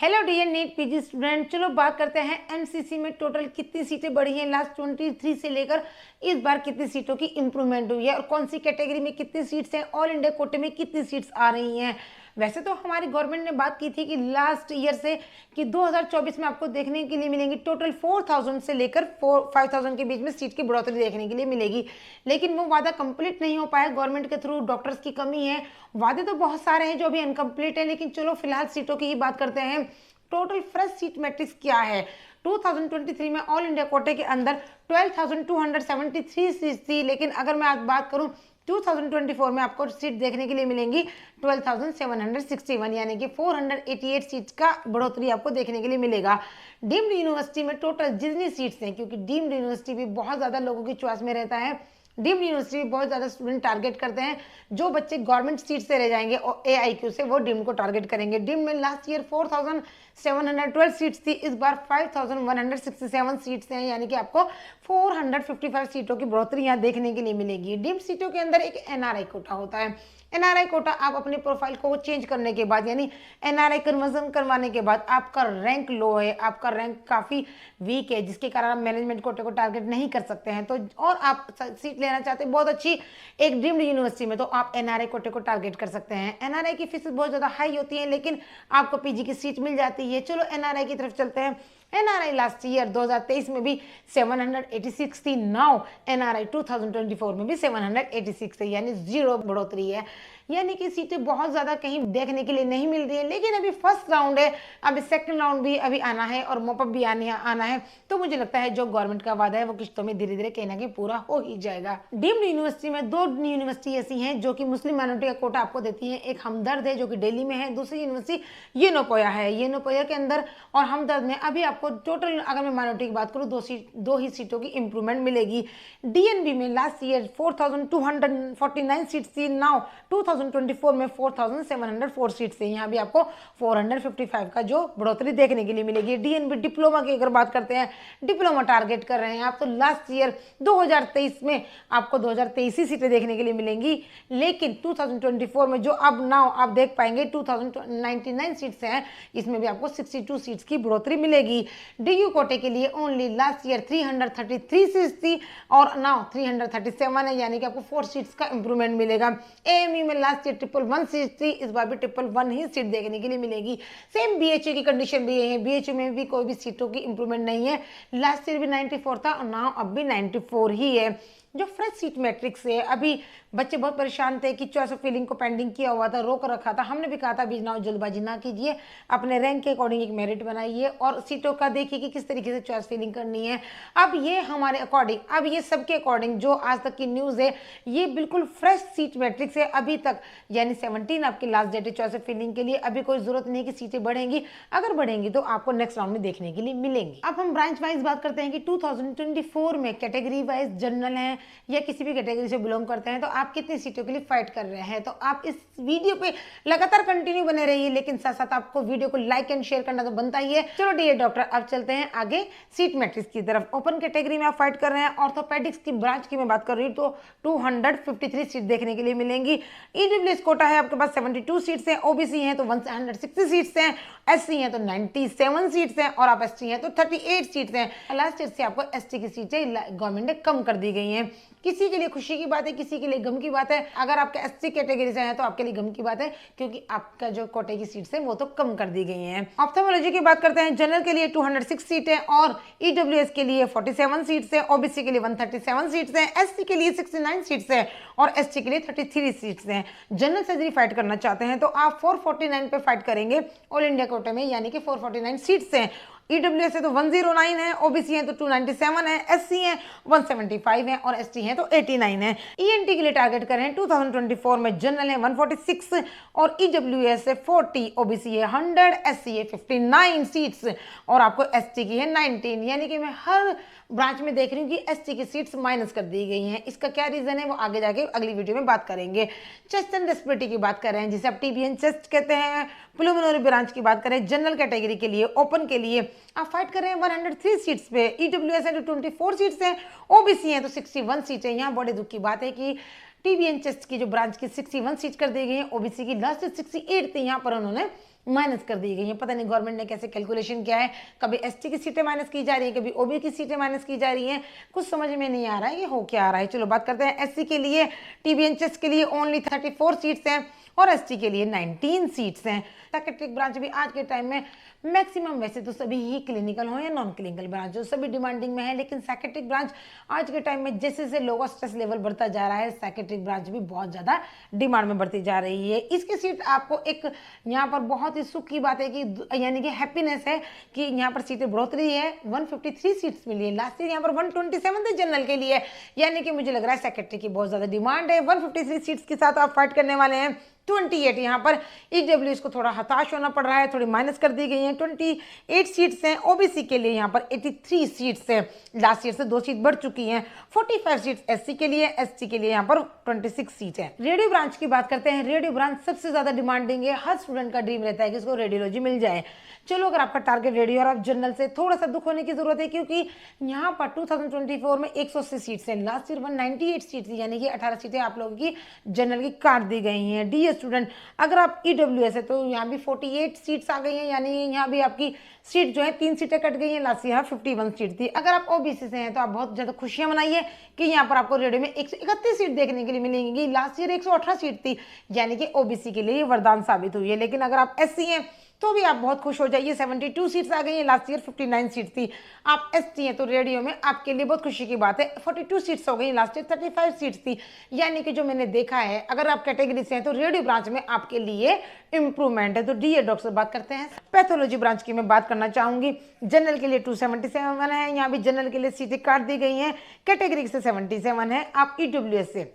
Hello dear NEET PG student, चलो बात करते हैं एमसीसी में टोटल कितनी सीटें बढ़ी हैं लास्ट 23 से लेकर इस बार कितनी सीटों की इंप्रूवमेंट हुई है और कौन सी कैटेगरी में कितनी सीट्स हैं, ऑल इंडिया कोटे में कितनी सीट्स आ रही हैं। वैसे तो हमारी गवर्नमेंट ने बात की थी कि लास्ट ईयर से कि 2024 में आपको देखने के लिए मिलेंगी टोटल 4000 से लेकर 5000 के बीच में सीट की बढ़ोतरी देखने के लिए मिलेगी, लेकिन वो वादा कंप्लीट नहीं हो पाया गवर्नमेंट के थ्रू। डॉक्टर्स की कमी है, वादे तो बहुत सारे हैं जो अभी अनकम्प्लीट है, लेकिन चलो फिलहाल सीटों की ही बात करते हैं। टोटल फ्रेश सीट मैट्रिक्स क्या है 2023 में ऑल इंडिया कोटे के अंदर 12,273 सीट थी, लेकिन अगर मैं आज बात करूं 2024 में आपको सीट देखने के लिए मिलेंगी 12,761, यानी कि 488 सीट्स का बढ़ोतरी आपको देखने के लिए मिलेगा। डीम्ड यूनिवर्सिटी में टोटल जितनी सीट्स हैं, क्योंकि डीम्ड यूनिवर्सिटी भी बहुत ज़्यादा लोगों की चॉइस में रहता है, डीम्ड यूनिवर्सिटी बहुत ज़्यादा स्टूडेंट टारगेट करते हैं। जो बच्चे गवर्नमेंट सीट से रह जाएंगे और AIQ से, वो डीम्ड को टारगेट करेंगे। डीम्ड में लास्ट ईयर 4,712 सीट्स थी, इस बार 5,167 सीट्स हैं, यानी कि आपको 455 सीटों की बढ़ोतरी यहाँ देखने के लिए मिलेगी। डीम्ड सीटों के अंदर एक NRI कोटा होता है। NRI कोटा आप अपने प्रोफाइल को चेंज करने के बाद, यानी NRI कन्वर्जन करवाने के बाद आपका रैंक लो है, आपका रैंक काफ़ी वीक है, जिसके कारण आप मैनेजमेंट कोटे को टारगेट नहीं कर सकते हैं, तो और आप सीट लेना चाहते हैं बहुत अच्छी एक डीम्ड यूनिवर्सिटी में, तो आप NRI कोटे को टारगेट कर सकते हैं। NRI की फीस बहुत ज़्यादा हाई होती है, लेकिन आपको PG की सीट मिल जाती है। चलो NRI की तरफ चलते हैं। NRI लास्ट ईयर 2023 में भी 786 थी, नाउ NRI 2024 में भी 786 है, यानी 0 बढ़ोतरी है, यानी कि सीटें बहुत ज़्यादा कहीं देखने के लिए नहीं मिल रही है। लेकिन अभी फर्स्ट राउंड है, अभी सेकंड राउंड भी अभी आना है और मॉपअप भी आना है, तो मुझे लगता है जो गवर्नमेंट का वादा है वो किस्तों में धीरे धीरे कहीं ना कहीं पूरा हो ही जाएगा। डीम्ड यूनिवर्सिटी में 2 यूनिवर्सिटी ऐसी हैं जो कि मुस्लिम माइनॉरिटी का कोटा आपको देती है। एक हमदर्द है जो कि दिल्ली में है, दूसरी यूनिवर्सिटी येनोपोया है। येनोपोया के अंदर और हमदर्द में अभी आपको टोटल, अगर मैं माइनॉरिटी की बात करूँ, दो ही सीटों की इंप्रूवमेंट मिलेगी। DNB में लास्ट ईयर 4,249 सीट थी, नाउ 2024 में 4,704 सीट्स है, यहाँ भी आपको 455 का जो बढ़ोतरी देखने के लिए मिलेगी। DNB डिप्लोमा की अगर बात करते हैं, डिप्लोमा टारगेट कर रहे हैं आप, तो लास्ट ईयर 2023 में आपको 2023 ही सीटें देखने के लिए मिलेंगी, लेकिन 2024 में जो अब नाउ आप देख पाएंगे 2,099 सीट्स हैं, इसमें भी आपको 62 सीट्स की बढ़ोतरी मिलेगी। DU कोटे के लिए ओनली लास्ट ईयर 333 सीट्स थी और नाउ 337 है, यानी कि आपको 4 सीट्स का इंप्रूवमेंट मिलेगा। AMU में लास्ट ईयर 111 सीट थी, इस बार भी 111 ही सीट देखने के लिए मिलेगी। सेम BHU की कंडीशन भी है, BHU में भी कोई भी सीटों की इंप्रूवमेंट नहीं है, लास्ट ईयर भी 94 था और नाउ अब भी 94 ही है। जो फ्रेश सीट मैट्रिक्स है, अभी बच्चे बहुत परेशान थे कि चॉइस ऑफ फिलिंग को पेंडिंग किया हुआ था, रोक रखा था, हमने भी कहा था अभी ना जल्दबाजी ना कीजिए, अपने रैंक के अकॉर्डिंग एक मेरिट बनाइए और सीटों का देखिए कि किस तरीके से चॉइस फिलिंग करनी है। अब ये हमारे अकॉर्डिंग, अब ये सबके अकॉर्डिंग जो आज तक की न्यूज़ है, ये बिल्कुल फ्रेश सीट मैट्रिक्स है अभी तक, यानी 17 आपकी लास्ट डेट है चॉइस ऑफ फिलिंग के लिए। अभी कोई जरूरत नहीं है कि सीटें बढ़ेंगी, अगर बढ़ेंगी तो आपको नेक्स्ट राउंड में देखने के लिए मिलेंगी। अब हम ब्रांच वाइज बात करते हैं कि 2024 में कैटेगरी वाइज जनरल है या किसी भी कैटेगरी से बिलोंग करते हैं, तो आप कितनी सीटों के लिए फाइट कर रहे हैं। तो आप इस वीडियो पे लगातार कंटिन्यू बने रहिए, लेकिन साथ साथ आपको वीडियो को लाइक एंड शेयर करना तो बनता ही है। चलो डियर डॉक्टर, अब चलते हैं आगे सीट मैट्रिक्स की तरफ। ओपन कैटेगरी में आप फाइट कर रहे हैं, ऑर्थोपेडिक्स की ब्रांच की मैं बात कर रही हूँ, तो 253 सीट देखने के लिए मिलेंगी। EWS कोटा है आपके पास 72 सीट्स हैं, OBC हैं तो 160 सीट्स हैं, SC हैं तो 97 सीट्स हैं और आप ST हैं तो 38 सीट्स हैं। लास्ट ईयर से आपको ST की सीटें गवर्नमेंट ने कम कर दी गई हैं। किसी के लिए खुशी की बात है, किसी के लिए गम की बात है। अगर आपके SC कैटेगरी से हैं तो आपके लिए गम की बात है, क्योंकि आपका जो कोटे की सीट्स है वो तो कम कर दी गई हैं। ऑप्थेमोलॉजी की बात करते हैं, जनरल के लिए 206 सीट है और EWS के लिए 47 सीट्स है, OBC के लिए 137 सीट्स हैं, SC के लिए 69 सीट्स है और ST के लिए 33 सीट्स हैं। जनरल सर्जरी फाइट करना चाहते हैं तो आप 449 पे फाइट करेंगे ऑल इंडिया कोटे में, यानी कि 449 सीट्स हैं। EWS है तो 109 है, OBC है तो 297 है, SC है 175 है और ST है तो 89 है। ENT के लिए टारगेट करें 2024 में जनरल है 146 और EWS है 40, OBC है 100, SC है 59 सीट्स और आपको ST की है 19, यानी कि मैं हर ब्रांच में देख रही हूँ कि ST की सीट्स माइनस कर दी गई हैं। इसका क्या रीजन है वो आगे जाके अगली वीडियो में बात करेंगे। चेस्ट एंड रेस्पिरेटरी की बात कर रहे हैं, जिसे आप TBN चेस्ट कहते हैं। प्लूमिनरी ब्रांच की बात करें, जनरल कैटेगरी के लिए, ओपन के लिए आप फाइट कर रहे हैं 103 सीट्स पे। EWS है तो 24 सीट्स हैं, OBC है तो 61 सीट है। यहाँ बड़े दुख की बात है कि TBN चेस्ट की जो ब्रांच की 61 सीट कर दी गई है, OBC की लास्ट 68 थी, यहाँ पर उन्होंने माइनस कर दी गई हैं। पता नहीं गवर्नमेंट ने कैसे कैलकुलेशन किया है, कभी एसटी की सीटें माइनस की जा रही हैं, कभी ओबी की सीटें माइनस की जा रही हैं, कुछ समझ में नहीं आ रहा है ये हो क्या आ रहा है। चलो बात करते हैं एससी के लिए। टीबीएनएचएस के लिए ओनली 34 सीट्स हैं और एसटी के लिए 19 सीट्स हैं। साइकेट्रिक ब्रांच भी आज के टाइम में मैक्सिमम वैसे तो सभी ही क्लिनिकल हो या नॉन क्लिनिकल ब्रांच हो, सभी डिमांडिंग में है, लेकिन साइकेट्रिक ब्रांच आज के टाइम में जैसे जैसे लोअर स्ट्रेस लेवल बढ़ता जा रहा है, साइकेट्रिक ब्रांच भी बहुत ज़्यादा डिमांड में बढ़ती जा रही है। इसकी सीट आपको एक यहाँ पर बहुत ही सुख की बात है कि यानी कि हैप्पीनेस है कि यहाँ पर सीटें बढ़ोतरी है, 153 सीट्स मिली है। लास्ट ईयर यहाँ पर 127 थे जनरल के लिए, यानी कि मुझे लग रहा है सेक्रेटरी की बहुत ज़्यादा डिमांड है। 153 सीट्स के साथ आप फाइट करने वाले हैं। 28 यहाँ पर ईडब्ल्यूएस को थोड़ा हताश होना पड़ रहा है, थोड़ी माइनस कर दी गई हैं। 28 सीट्स हैं। ओबीसी के लिए यहाँ पर 83 सीट्स हैं, लास्ट ईयर से 2 सीट बढ़ चुकी हैं। 45 सीट्स एससी के लिए, एसटी के लिए यहाँ पर 26 सीट है। रेडियो ब्रांच की बात करते हैं। रेडियो ब्रांच सबसे ज्यादा डिमांडिंग है, हर स्टूडेंट का ड्रीम रहता है कि इसको रेडियोलॉजी मिल जाए। चलो अगर आपका टारगेट रेडियो और आप जनरल से, थोड़ा सा दुख होने की जरूरत है क्योंकि यहाँ पर 2024 में 180 सीट्स हैं, लास्ट ईयर 198 सीट्स थी, यानी कि 18 सीटें आप लोगों की जनरल की काट दी गई हैं। डी स्टूडेंट अगर आप ईडब्ल्यूएस है तो यहाँ भी 48 सीट्स आ गई हैं, यानी यहाँ भी आपकी सीट जो है 3 सीटें कट गई हैं, लास्ट ईयर 51 सीट थी। अगर आप ओबीसी से हैं तो आप बहुत ज़्यादा खुशियां मनाइए कि यहाँ पर आपको रेडियो में 131 सीट देखने के लिए मिलेंगी, लास्ट ईयर 118 सीट थी, यानी कि ओबीसी के लिए वरदान साबित हुई है। लेकिन अगर आप एससी हैं तो भी आप बहुत खुश हो जाइए, 72 सीट्स आ गई हैं, लास्ट ईयर 59 सीट थी। आप एसटी हैं तो रेडियो में आपके लिए बहुत खुशी की बात है, 42 सीट्स हो गई, लास्ट ईयर 35 सीट्स थी। यानी कि जो मैंने देखा है, अगर आप कैटेगरी से हैं तो रेडियो ब्रांच में आपके लिए इंप्रूवमेंट है। तो डी डॉक्टर बात करते हैं पैथोलॉजी ब्रांच की मैं बात करना चाहूंगी। जनरल के लिए 277 है, यहाँ भी जनरल के लिए सीटें काट दी गई हैं। कैटेगरी से 77 है। आप ईडब्ल्यूएस से,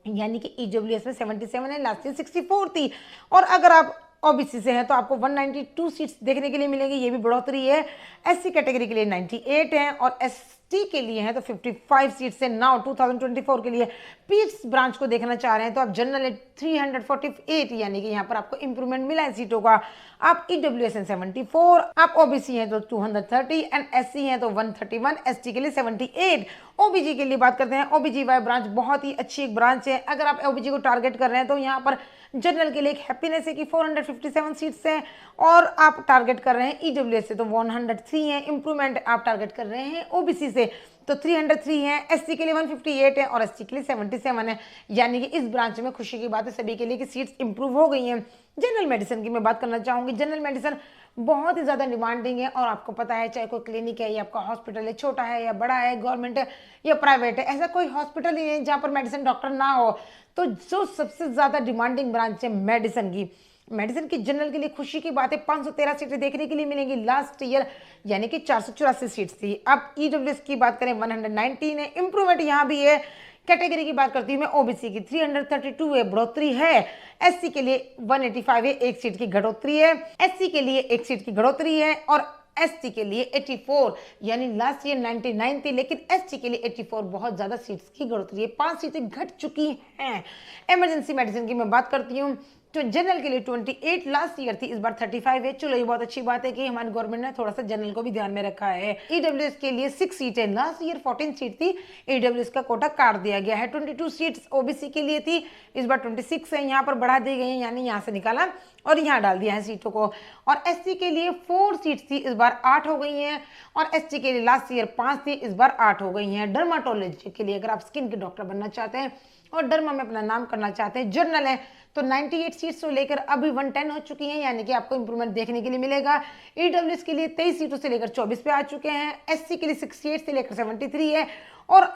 यानी कि ईडब्ल्यूएस में 77 है, लास्ट ईयर 64 थी। और अगर आप ओबीसी से हैं तो आपको 192 सीट्स देखने के लिए मिलेंगी, ये भी बढ़ोतरी है। एससी कैटेगरी के लिए 98 है और एसटी के लिए हैं तो 55 सीट्स है। नाउ 2024 के लिए पीट्स ब्रांच को देखना चाह रहे हैं तो आप जनरल 348, यानी कि यहाँ पर आपको इंप्रूवमेंट मिला है सीटों का। आप ईडब्ल्यूएस हैं 74, आप ओबीसी हैं तो 230 एंड एससी हैं तो 131, एसटी के लिए 78। ओबीजी के लिए बात करते हैं। ओबीजीवाई ब्रांच बहुत ही अच्छी एक ब्रांच है। अगर आप ओबीजी को टारगेट कर रहे हैं तो यहाँ पर जनरल के लिए एक हैप्पीनेस है कि 457 सीट्स हैं और आप टारगेट कर रहे हैं ईडब्ल्यूएस से तो 103 है। इंप्रूवमेंट आप टारगेट कर रहे हैं ओबीसी से तो 303 है। एससी के लिए 158 है और एसटी के लिए 77 है, यानी कि इस ब्रांच में खुशी की बात है सभी के लिए कि सीट्स इंप्रूव हो गई हैं। जनरल मेडिसिन की मैं बात करना चाहूँगी। जनरल मेडिसिन बहुत ही ज़्यादा डिमांडिंग है और आपको पता है चाहे कोई क्लिनिक है या आपका हॉस्पिटल है, छोटा है या बड़ा है, गवर्नमेंट है या प्राइवेट है, ऐसा कोई हॉस्पिटल ही नहीं जहाँ पर मेडिसिन डॉक्टर ना हो। तो जो सबसे ज़्यादा डिमांडिंग ब्रांच है मेडिसिन की जनरल के लिए खुशी की बात है 513 सीटें देखने के लिए मिलेंगी, लास्ट ईयर यानी कि 484 सीट्स थी। अब ईडब्ल्यूएस की बात करें 119 है। इंप्रूवमेंट यहाँ भी है। कैटेगरी की बात करती हूँ मैं ओबीसी की 332 है, बढ़ोतरी है। एससी के लिए 185 है, 1 सीट की घटोतरी है। एससी के लिए 1 सीट की घटोतरी है और एसटी के लिए 84, यानी लास्ट ईयर 99 थी, लेकिन एसटी के लिए 84, बहुत ज्यादा सीट्स की बढ़ोतरी है, 5 सीटें घट चुकी हैं। इमरजेंसी मेडिसिन की मैं बात करती हूँ तो जनरल के लिए 28 लास्ट ईयर थी, इस बार 35 है। चलो ये बहुत अच्छी बात है कि हमारी गवर्नमेंट ने थोड़ा सा जनरल को भी ध्यान में रखा है। ईडब्ल्यूएस के लिए 6 सीटें, लास्ट ईयर 14 सीट थी, ईडब्ल्यूएस का कोटा काट दिया गया है। 22 सीट्स ओबीसी के लिए थी, इस बार 26 है, यहाँ पर बढ़ा दी गई है, यानी यहाँ से निकाला और यहाँ डाल दिया है सीटों को। और एससी के लिए 4 सीट्स थी, इस बार 8 हो गई हैं और एसटी के लिए लास्ट ईयर 5 थी, इस बार 8 हो गई हैं। डर्माटोलॉजी के लिए अगर आप स्किन के डॉक्टर बनना चाहते हैं और डर्मा में अपना नाम करना चाहते हैं, जनरल है तो 98 सीट्स को लेकर अभी 110 हो चुकी हैं, यानी कि आपको इंप्रूवमेंट देखने के लिए मिलेगा। ईडब्ल्यूएस के लिए 23 सीटों से लेकर 24 पे आ चुके हैं। एससी के लिए 68 से लेकर 73 है और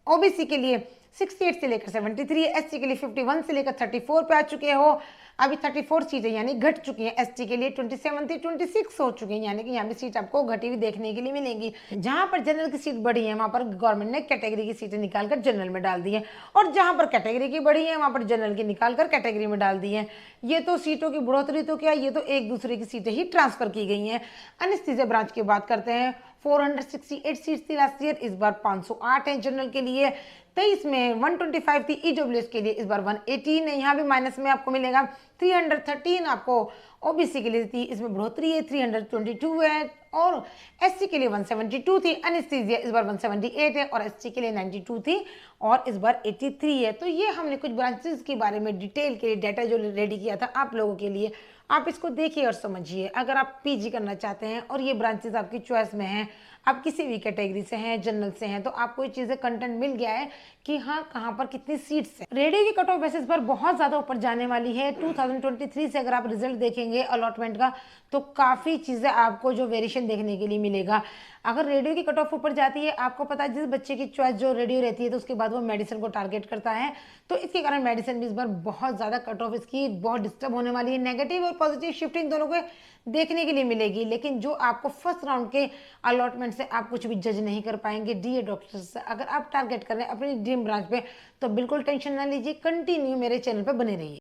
ओबीसी के लिए 68 से लेकर 73 है। एससी के लिए 51 से लेकर 34 पे आ चुके हो। अभी 34 सीटें यानी घट चुकी हैं। एसटी के लिए 27 थी, 26 हो चुकी हैं, यानी कि यहाँ भी सीट आपको घटी हुई देखने के लिए मिलेंगी। जहां पर जनरल की सीट बढ़ी है वहां पर गवर्नमेंट ने कैटेगरी की सीटें निकालकर जनरल में डाल दी है और जहां पर कैटेगरी की बढ़ी है वहां पर जनरल की निकालकर कैटेगरी में डाल दी है। ये तो सीटों की बढ़ोतरी तो क्या, ये तो एक दूसरे की सीटें ही ट्रांसफर की गई हैं। एनेस्थीसिया ब्रांच की बात करते हैं। 468 सीट्स थी लास्ट ईयर, इस बार 508 है जनरल के लिए। 23 में 125 थी ईडब्ल्यूएस के लिए, इस बार 118 है, यहाँ भी माइनस में आपको मिलेगा। 313 आपको ओबीसी के लिए थी, इसमें बढ़ोतरी है, 322 है और एससी के लिए 172 थी। एनेस्थीसिया इस बार 178 है और एसटी के लिए 92 थी और इस बार 83 है। तो ये हमने कुछ ब्रांचेस के बारे में डिटेल के लिए डाटा जो रेडी किया था आप लोगों के लिए। आप इसको देखिए और समझिए। अगर आप पीजी करना चाहते हैं और ये ब्रांचेस आपकी चॉइस में हैं, आप किसी भी कैटेगरी से हैं, जनरल से हैं, तो आपको ये चीज़ें कंटेंट मिल गया है कि हाँ कहाँ पर कितनी सीट्स हैं। रेडियो की कट ऑफ बेसिस पर बहुत ज़्यादा ऊपर जाने वाली है। 2023 से अगर आप रिजल्ट देखेंगे अलॉटमेंट का, तो काफ़ी चीज़ें आपको जो वेरिएशन देखने के लिए मिलेगा। अगर रेडियो की कट ऑफ ऊपर जाती है, आपको पता है जिस बच्चे की चॉइस जो रेडियो रहती है तो उसके बाद वो मेडिसिन को टारगेट करता है, तो इसके कारण मेडिसिन भी इस बार बहुत ज़्यादा कट ऑफ इसकी बहुत डिस्टर्ब होने वाली है। नेगेटिव और पॉजिटिव शिफ्टिंग दोनों को देखने के लिए मिलेगी, लेकिन जो आपको फर्स्ट राउंड के अलॉटमेंट से आप कुछ भी जज नहीं कर पाएंगे। डीए डॉक्टर से अगर आप टारगेट कर रहे हैं अपनी ड्रीम ब्रांच पे, तो बिल्कुल टेंशन ना लीजिए, कंटिन्यू मेरे चैनल पर बने रहिए।